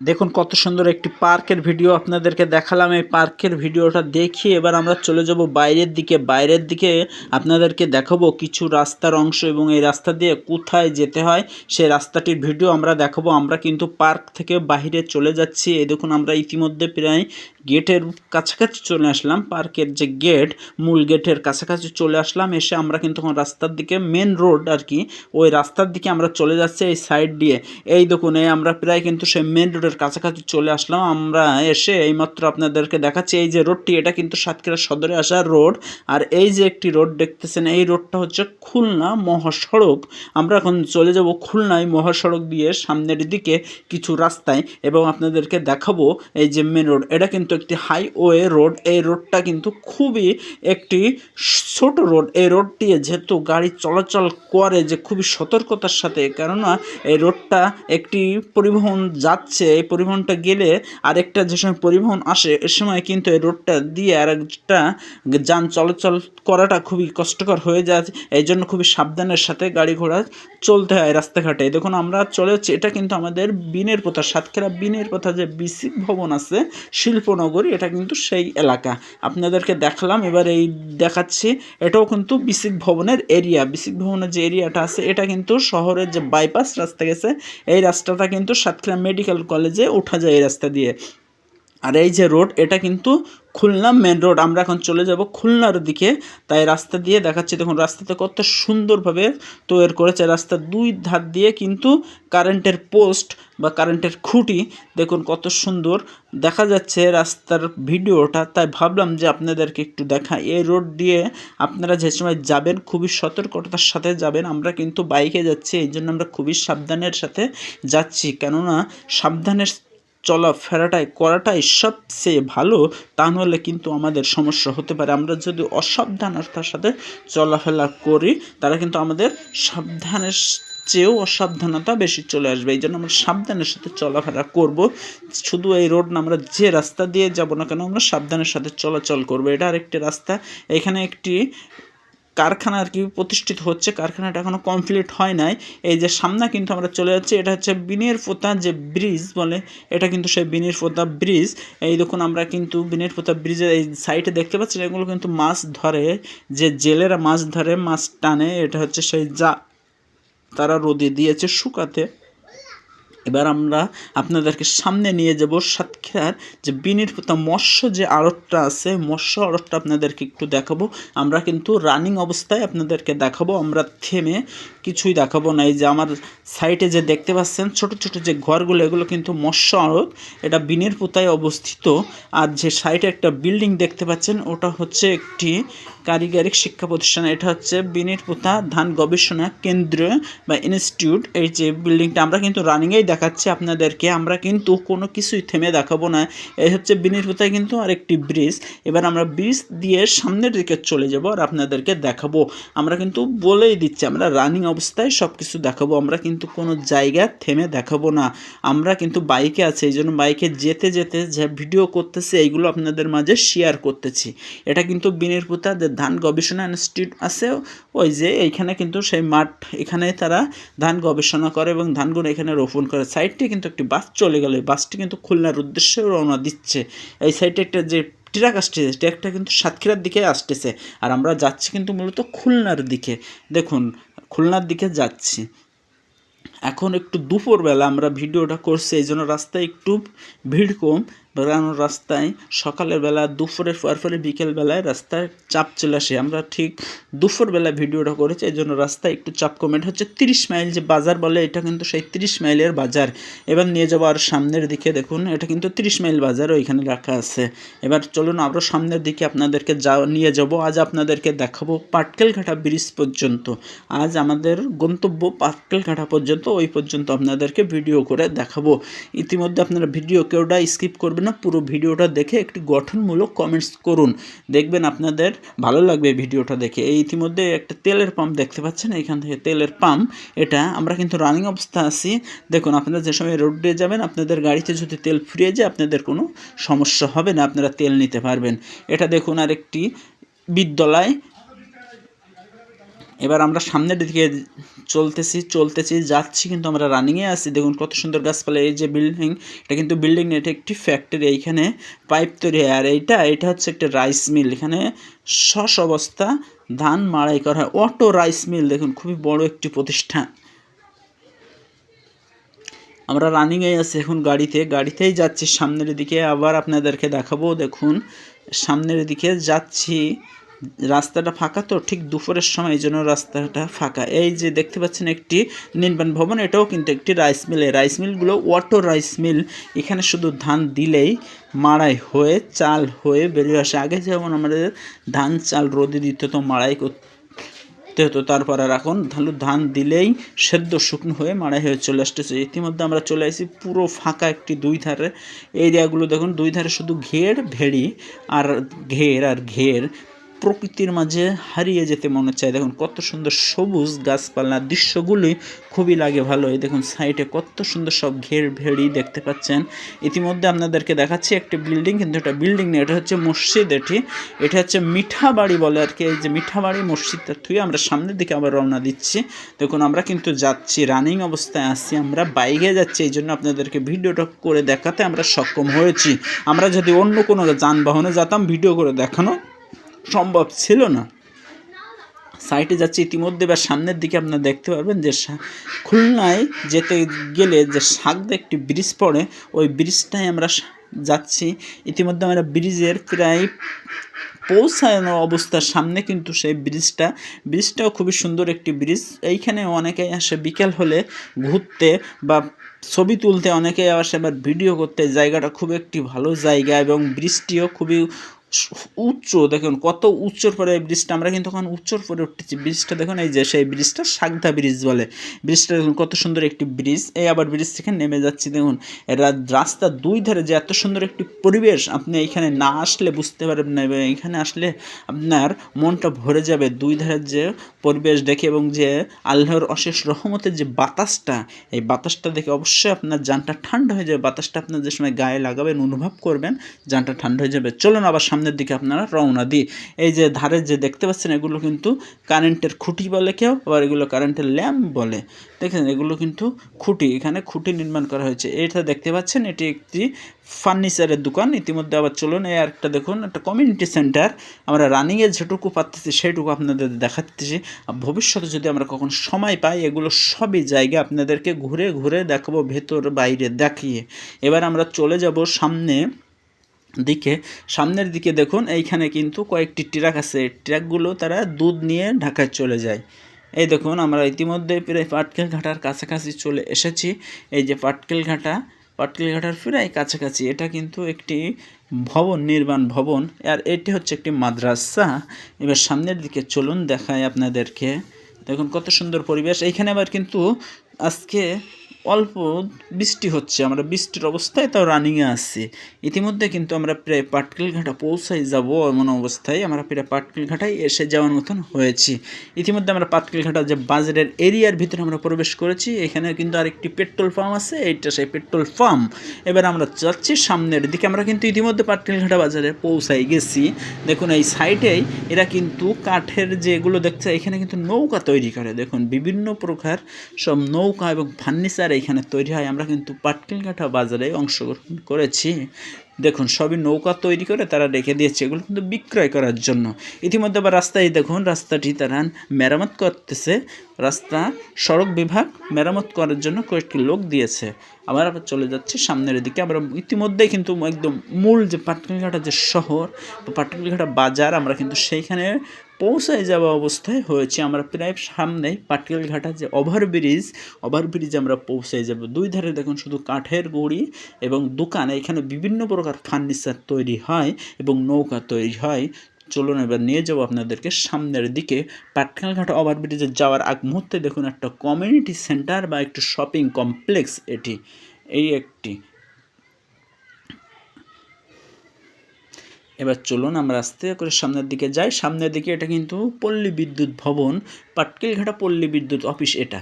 দেখুন কত সুন্দর একটি পার্কের ভিডিও আপনাদেরকে দেখালাম। এই পার্কের ভিডিওটা দেখিয়ে এবার আমরা চলে যাব বাইরের দিকে। বাইরের দিকে আপনাদেরকে দেখাবো কিছু রাস্তার অংশ এবং এই রাস্তা দিয়ে কোথায় যেতে হয় সেই রাস্তাটির ভিডিও আমরা দেখাবো। আমরা কিন্তু পার্ক থেকে বাইরে চলে যাচ্ছি। এই দেখুন আমরা ইতিমধ্যে প্রায় গেটের কাছাকাছি চলে আসলাম। পার্কের যে গেট, মূল গেটের কাছাকাছি চলে আসলাম। এসে আমরা কিন্তু এখন রাস্তার দিকে, মেন রোড আর কি, ওই রাস্তার দিকে আমরা চলে যাচ্ছি এই সাইড দিয়ে। এই দেখুন আমরা প্রায় কিন্তু সেই মেন রোডের কাছাকাছি চলে আসলাম। আমরা এসে এইমাত্র আপনাদেরকে দেখাচ্ছি এই যে রোডটি, এটা কিন্তু সাতক্ষীরা সদরে আসার রোড। আর এই যে একটি রোড দেখতেছেন, এই রোডটা হচ্ছে খুলনা মহাসড়ক। আমরা এখন চলে যাব খুলনায় মহাসড়ক দিয়ে সামনের দিকে কিছু রাস্তায়, এবং আপনাদেরকে দেখাবো এই যে মেন রোড, এটা কিন্তু একটি হাইওয়ে রোড। এই রোডটা কিন্তু খুবই একটি ছোট রোড। এই রোডটি যেহেতু গাড়ি চলাচল করে যে খুবই সতর্কতার সাথে, কেননা এই রোডটা একটি পরিবহন যাচ্ছে, এই পরিবহনটা গেলে আরেকটা যে সময় পরিবহন আসে এ সময় কিন্তু এই রোডটা দিয়ে আরেকটা যান চলাচল করাটা খুবই কষ্টকর হয়ে যায়। এই জন্য খুবই সাবধানের সাথে গাড়ি ঘোড়া চলতে হয় রাস্তাঘাটে। দেখুন আমরা চলে যাচ্ছি, এটা কিন্তু আমাদের বিনের পথা, সাতক্ষীরা বিনের পথা যে বিসিক ভবন আছে শিল্পনগরী, এটা কিন্তু সেই এলাকা আপনাদেরকে দেখালাম। এবার এই দেখাচ্ছি, এটাও কিন্তু বিসিক ভবনের এরিয়া। বিসিক ভবনের যে এরিয়াটা আছে এটা কিন্তু শহরের যে বাইপাস রাস্তা গেছে, এই রাস্তাটা কিন্তু সাতক্ষীরা মেডিকেল কলেজে ওঠা যায় এই রাস্তা দিয়ে। আর এই যে রোড, এটা কিন্তু খুলনা মেন রোড। আমরা এখন চলে যাব খুলনার দিকে, তাই রাস্তা দিয়ে দেখাচ্ছি। দেখুন রাস্তাতে কত সুন্দরভাবে তৈরি করেছে। রাস্তার দুই ধার দিয়ে কিন্তু কারেন্টের পোস্ট বা কারেন্টের খুঁটি, দেখুন কত সুন্দর দেখা যাচ্ছে রাস্তার ভিডিওটা। তাই ভাবলাম যে আপনাদেরকে একটু দেখাই। এই রোড দিয়ে আপনারা যে সময় যাবেন খুবই সতর্কতার সাথে যাবেন। আমরা কিন্তু বাইকে যাচ্ছি, এই জন্য আমরা খুবই সাবধানের সাথে যাচ্ছি, কেননা সাবধানের চলাফেরাটাই করাটাই সবচেয়ে ভালো। তা নাহলে কিন্তু আমাদের সমস্যা হতে পারে। আমরা যদি অসাবধানতার সাথে চলাফেরা করি, তারা কিন্তু আমাদের সাবধানের চেয়েও অসাবধানতা বেশি চলে আসবে। এই জন্য আমরা সাবধানের সাথে চলাফেরা করব। শুধু এই রোড না, আমরা যে রাস্তা দিয়ে যাব না কেন আমরা সাবধানের সাথে চলাচল করব। এটা আরেকটি রাস্তা। এখানে একটি কারখানা আর কি প্রতিষ্ঠিত হচ্ছে, কারখানাটা এখনও কমপ্লিট হয় নাই। এই যে সামনে কিন্তু আমরা চলে যাচ্ছি, এটা হচ্ছে বিনের পোতা যে ব্রিজ বলে, এটা কিন্তু সেই বিনের পোতা ব্রিজ। এই দেখুন আমরা কিন্তু বিনের পোতা ব্রিজের এই সাইডে দেখতে পাচ্ছি, এগুলো কিন্তু মাছ ধরে, যে জেলেরা মাছ ধরে, মাছ টানে। এটা হচ্ছে সেই যা তারা রোদে দিয়েছে শুকাতে। এবার আমরা আপনাদেরকে সামনে নিয়ে যাব সাতক্ষীরার যে বিনির পোতা মৎস্য যে আড়তটা আছে, মৎস্য আড়তটা আপনাদেরকে একটু দেখাবো। আমরা কিন্তু রানিং অবস্থায় আপনাদেরকে দেখাবো, আমরা থেমে কিছুই দেখাবো না। এই যে আমার সাইডে যে দেখতে পাচ্ছেন ছোট ছোট যে ঘরগুলো, এগুলো কিন্তু মৎস্য আড়ত, এটা বিনের পোতায় অবস্থিত। আর যে সাইডে একটা বিল্ডিং দেখতে পাচ্ছেন, ওটা হচ্ছে একটি কারিগরি শিক্ষা প্রতিষ্ঠান। এটা হচ্ছে বিনের পোতা ধান গবেষণা কেন্দ্র বা ইনস্টিটিউট। এই যে বিল্ডিংটা আমরা কিন্তু রানিংয়েই দেখাচ্ছি আপনাদেরকে, আমরা কিন্তু কোনো কিছুই থেমে দেখাবো না। এই হচ্ছে বিনের পোতায় কিন্তু আরেকটি ব্রিজ। এবার আমরা ব্রিজ দিয়ে সামনের দিকে চলে যাব আর আপনাদেরকে দেখাবো। আমরা কিন্তু বলেই দিচ্ছি, আমরা রানিং অবস্থায় সব কিছু দেখাবো। আমরা কিন্তু কোনো জায়গা থেমে দেখাবো না। আমরা কিন্তু বাইকে আছি, এই জন্য বাইকে যেতে যেতে যে ভিডিও করতেছি এইগুলো আপনাদের মাঝে শেয়ার করতেছি। এটা কিন্তু বিনের পোতা যে ধান গবেষণা ইনস্টিটিউট আছে, ওই যে এইখানে কিন্তু সেই মাঠ, এখানে তারা ধান গবেষণা করে এবং ধানগুলো এখানে রোপণ করে। সাইডটি কিন্তু একটি বাস চলে গেল, এই বাসটি কিন্তু খুলনার উদ্দেশ্যে রওনা দিচ্ছে। এই সাইডে একটা যে ট্রাক আসতেছে, ট্রাকটা কিন্তু সাতক্ষীরার দিকে আসতেছে, আর আমরা যাচ্ছি কিন্তু মূলত খুলনার দিকে। দেখুন খুলনার দিকে যাচ্ছি। এখন একটু দুপুরবেলা আমরা ভিডিওটা করছি, এই জন্য রাস্তায় একটু ভিড় কম। বেড়ানোর রাস্তায় সকালের বেলা, দুপুরের পরে বিকেলবেলায় রাস্তায় চাপ চলে আসে। আমরা ঠিক দুপুরবেলা ভিডিওটা করেছি, এই জন্য রাস্তায় একটু চাপ কমে। এটা হচ্ছে 30 মাইল যে বাজার বলে, এটা কিন্তু সেই 30 মাইলের বাজার। এবার নিয়ে যাবো আর সামনের দিকে। দেখুন এটা কিন্তু 30 মাইল বাজার ওইখানে রাখা আছে। এবার চলুন আরও সামনের দিকে আপনাদেরকে নিয়ে যাব। আজ আপনাদেরকে দেখাবো পাটকেলঘাটা ব্রিজ পর্যন্ত। আজ আমাদের গন্তব্য পাটকেলঘাটা পর্যন্ত, ওই পর্যন্ত আপনাদেরকে ভিডিও করে দেখাবো। ইতিমধ্যে আপনারা ভিডিও কেউটা স্কিপ করবেন না, পুরো ভিডিওটা দেখে একটি গঠনমূলক কমেন্টস করুন, দেখবেন আপনাদের ভালো লাগবে ভিডিওটা দেখে। এই ইতিমধ্যে একটা তেলের পাম্প দেখতে পাচ্ছেন, এখান থেকে তেলের পাম্প। এটা আমরা কিন্তু রানিং অবস্থা আছি। দেখুন আপনারা যে সময় রোড দিয়ে যাবেন, আপনাদের গাড়িতে যদি তেল ফুরিয়ে যায় আপনাদের কোনো সমস্যা হবে না, আপনারা তেল নিতে পারবেন। এটা দেখুন আরেকটি বিদ্যালয়, এবার আমরা সামনের দিকে চলতেছি যাচ্ছি, কিন্তু আমরা রানিংয়ে আছি। দেখুন কত সুন্দর গাছপালা। এই যে বিল্ডিং, এটা কিন্তু বিল্ডিং না, এটা একটি ফ্যাক্টরি। এইখানে পাইপ তৈরি হয়। আর এটা হচ্ছে একটা রাইস মিল। এখানে অবস্থা ধান মাড়াই করা হয়। অটো রাইস মিল, দেখুন খুবই বড় একটি প্রতিষ্ঠান। আমরা রানিংয়ে আছি এখন, গাড়িতেই যাচ্ছি সামনের দিকে। আবার আপনাদেরকে দেখাবো। দেখুন সামনের দিকে যাচ্ছি, রাস্তাটা ফাঁকা তো, ঠিক দুপুরের সময়, এই জন্য রাস্তাটা ফাঁকা। এই যে দেখতে পাচ্ছেন একটি নির্মাণ ভবন, এটাও কিন্তু একটি রাইস মিল। এই রাইস মিলগুলো অটো রাইস মিল। এখানে শুধু ধান দিলেই মাড়াই হয়ে চাল হয়ে বেরিয়ে আসে। আগে যেমন আমাদের ধান চাল রোদে দিত, তো মাড়াই করতে হতো, তারপর আর এখন ধান দিলেই সেদ্ধ শুকনো হয়ে মাড়াই হয়ে চলে আসতেছে। ইতিমধ্যে আমরা চলে আসি পুরো ফাঁকা একটি দুই ধারে এরিয়াগুলো। দেখুন দুই ধারে শুধু ভেড়ি আর ঘের প্রকৃতির মাঝে হারিয়ে যেতে মনে চায়। দেখুন কত সুন্দর সবুজ গাছপালা, দৃশ্যগুলি খুবই লাগে ভালো। এই দেখুন সাইডে কত সুন্দর সব ভেড়ি দেখতে পাচ্ছেন। ইতিমধ্যে আপনাদেরকে দেখাচ্ছি একটি বিল্ডিং, কিন্তু এটা বিল্ডিং নেই, এটা হচ্ছে মসজিদ। এটা হচ্ছে মিঠাবাড়ি বলে আর কি। এই যে মিঠাবাড়ি মসজিদটা থুয়ে আমরা সামনের দিকে আবার রওনা দিচ্ছি। দেখুন আমরা কিন্তু যাচ্ছি, রানিং অবস্থায় আছি, আমরা বাইকে যাচ্ছি। এই জন্য আপনাদেরকে ভিডিওটা করে দেখাতে আমরা সক্ষম হয়েছি। আমরা যদি অন্য কোনো যানবাহনে যেতাম, ভিডিও করে দেখানো সম্ভব ছিল না। সাইটে যাচ্ছি ইতিমধ্যে। বা সামনের দিকে আপনারা দেখতে পারবেন যে খুলনায় যেতে গেলে যে সাগদা একটি ব্রিজ পড়ে, ওই ব্রিজটাই আমরা যাচ্ছি। ইতিমধ্যে আমরা ব্রিজের প্রায় পৌঁছানো অবস্থার সামনে কিন্তু সেই ব্রিজটাও খুবই সুন্দর একটি ব্রিজ। এইখানে অনেকেই আসে বিকেল হলে ঘুরতে বা ছবি তুলতে, অনেকেই আসে আবার ভিডিও করতে। জায়গাটা খুব একটি ভালো জায়গা এবং ব্রিজটিও খুবই উচ্চ। দেখুন কত উচ্চর পরে এই ব্রিজটা, আমরা কিন্তু এখন উচ্চর পরে উঠতেছি। ব্রিজটা দেখুন, এই যে সেই ব্রিজটা সাগদা ব্রিজ বলে। ব্রিজটা দেখুন কত সুন্দর একটি ব্রিজ। এই আবার ব্রিজ থেকে নেমে যাচ্ছি। দেখুন রাস্তার দুই ধারে যে এত সুন্দর একটি পরিবেশ, আপনি এইখানে না আসলে বুঝতে পারবেন না। এখানে আসলে আপনার মনটা ভরে যাবে দুই ধারের যে পরিবেশ দেখে, এবং যে আল্লাহর অশেষ রহমতের যে বাতাসটা, এই বাতাসটা দেখে অবশ্যই আপনার জানটা ঠান্ডা হয়ে যাবে। বাতাসটা আপনার যে সময় গায়ে লাগাবেন, অনুভব করবেন, জানটা ঠান্ডা হয়ে যাবে। চলুন আবার সামনের দিকে আপনারা রওনা দিই। এই যে ধারে যে দেখতে পাচ্ছেন, এগুলো কিন্তু কারেন্টের খুঁটি বলে কেউ, আবার এগুলো কারেন্টের ল্যাম্প বলে। দেখেন এগুলো কিন্তু খুঁটি, এখানে খুঁটি নির্মাণ করা হয়েছে। এটা দেখতে পাচ্ছেন, এটি একটি ফার্নিচারের দোকান। ইতিমধ্যে আবার চলুন এই আরেকটা দেখুন, একটা কমিউনিটি সেন্টার। আমরা রানিংয়ে যেটুকু পাচ্ছি সেটুকু আপনাদের দেখাচ্ছি। ভবিষ্যতে যদি আমরা কখন সময় পাই, এগুলো সবই জায়গা আপনাদেরকে ঘুরে ঘুরে দেখাবো, ভেতর বাইরে দেখিয়ে। এবার আমরা চলে যাব সামনের দিকে। দেখুন এইখানে কিন্তু কয়েকটি ট্রাক আছে। ট্রাকগুলো তারা দুধ নিয়ে ঢাকায় চলে যায়। এই দেখুন আমরা ইতিমধ্যে প্রায় পাটকেল ঘাটার কাছাকাছি চলে এসেছি। এই যে পাটকেল ঘাটার প্রায় কাছাকাছি। এটা কিন্তু একটি নির্মাণ ভবন, আর এটি হচ্ছে একটি মাদ্রাসা। এবার সামনের দিকে চলুন দেখায় আপনাদেরকে। দেখুন কত সুন্দর পরিবেশ। এইখানে আবার কিন্তু আজকে অল্প বৃষ্টি হচ্ছে, আমরা বৃষ্টির অবস্থায় তাও রানিংয়ে আসছি। ইতিমধ্যে কিন্তু আমরা প্রায় পাটকেল ঘাটা পৌঁছাই যাব এমন অবস্থায়, আমরা প্রায় পাটকেল ঘাটায় এসে যাওয়ার মতন হয়েছি। ইতিমধ্যে আমরা পাটকেল ঘাটা যে বাজারের এরিয়ার ভিতরে আমরা প্রবেশ করেছি। এখানে কিন্তু আরেকটি পেট্রোল পাম্প আছে, এইটা সেই পেট্রোল পাম্প। এবার আমরা যাচ্ছি সামনের দিকে। আমরা কিন্তু ইতিমধ্যে পাটকেল ঘাটা বাজারে পৌঁছাই গেছি। দেখুন এই সাইডেই এরা কিন্তু কাঠের যেগুলো দেখছে, এখানে কিন্তু নৌকা তৈরি করে। দেখুন বিভিন্ন প্রকার সব নৌকা এবং ফার্নিচার এখানে তৈরি হয়। আমরা কিন্তু পাটকেলঘাটা বাজারে অংশগ্রহণ করেছি। দেখুন সবই নৌকা তৈরি করে তারা রেখে দিয়েছে, এগুলো কিন্তু বিক্রয় করার জন্য। ইতিমধ্যে আবার রাস্তায় দেখুন, রাস্তাটি তারা মেরামত করতেছে। সড়ক বিভাগ মেরামত করার জন্য কয়েকটি লোক দিয়েছে। আবার চলে যাচ্ছে সামনের দিকে। আমরা ইতিমধ্যেই কিন্তু একদম মূল যে পাটকেলঘাটা যে শহর বা পাটকেলঘাটা বাজার, আমরা কিন্তু সেইখানে পৌঁছায় যাওয়া অবস্থায় হয়েছে। আমরা প্রায় সামনেই পাটকেলঘাটা যে ওভারব্রিজ আমরা পৌঁছায় যাব। দুই ধারে দেখুন শুধু কাঠের গুঁড়ি এবং দোকান। এখানে বিভিন্ন প্রকার ফার্নিচার তৈরি হয় এবং নৌকা তৈরি হয়। চলুন এবার নিয়ে যাবো আপনাদেরকে সামনের দিকে। পাটকেলঘাটা ওভারব্রিজে যাওয়ার আগ মুহূর্তে দেখুন একটা কমিউনিটি সেন্টার বা একটি শপিং কমপ্লেক্স। এবার চলুন আমরা আস্তে করে সামনের দিকে যাই। সামনের দিকে এটা কিন্তু পল্লী বিদ্যুৎ ভবন, পাটকেলঘাটা পল্লী বিদ্যুৎ অফিস এটা।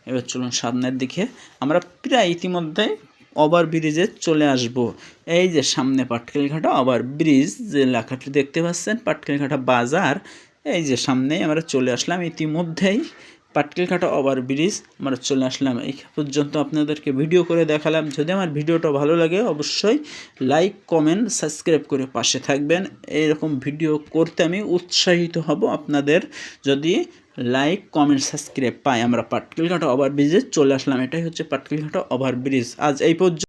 এবার চলুন সামনের দিকে। আমরা প্রায় ইতিমধ্যে ওভারব্রিজে চলে আসব। এই যে সামনে পাটকেলঘাটা ওভারব্রিজ যে লেখাটি দেখতে পাচ্ছেন, পাটকেলঘাটা বাজার, এই যে সামনেই আমরা চলে আসলাম, ইতিমধ্যেই পাটকেলঘাটা ওভারব্রিজ আমরা চলে আসলাম। এই পর্যন্ত আপনাদেরকে ভিডিও করে দেখালাম। যদি আমার ভিডিওটা ভালো লাগে অবশ্যই লাইক, কমেন্ট, সাবস্ক্রাইব করে পাশে থাকবেন। এইরকম ভিডিও করতে আমি উৎসাহিত হব আপনাদের যদি লাইক, কমেন্ট, সাবস্ক্রাইব পাই। আমরা পাটকেলঘাটা ওভারব্রিজে চলে আসলাম। এটাই হচ্ছে পাটকেলঘাটা ওভারব্রিজ। আজ এই পর্যন্ত।